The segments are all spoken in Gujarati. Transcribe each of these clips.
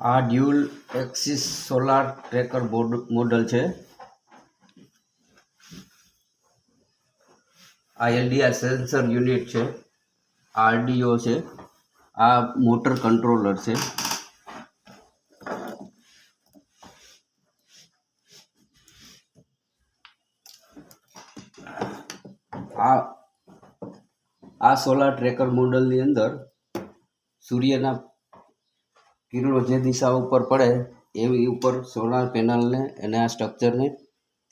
આ dual axis solar tracker model છે. આ એલડીઆર સેન્સર યુનિટ છે, આરડીઓ છે, આ મોટર કંટ્રોલર છે. આ સોલાર ટ્રેકર મોડલની અંદર સૂર્યના કિરણો જે દિશા ઉપર પડે એવી ઉપર સોલાર પેનલને અને આ સ્ટ્રક્ચરને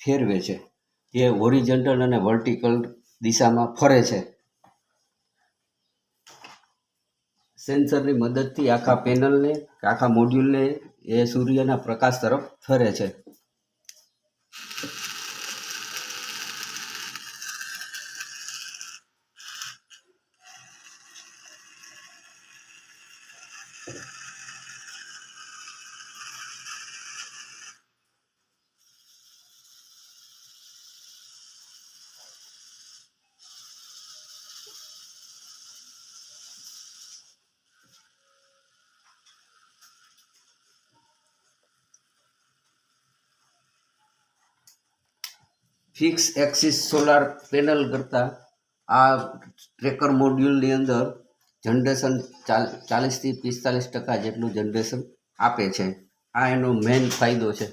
ફેરવે છે, જે હોરિઝોન્ટલ અને વર્ટિકલ દિશામાં ફરે છે. સેન્સરની મદદથી આખા પેનલને આખા મોડ્યુલને એ સૂર્યના પ્રકાશ તરફ ફરે છે. ફિક્સ એક્સિસ સોલાર પેનલ કરતાં આ ટ્રેકર મોડ્યુલની અંદર જનરેશન 40 થી 45% જેટલું જનરેશન આપે છે. આ એનો મેઇન ફાયદો છે.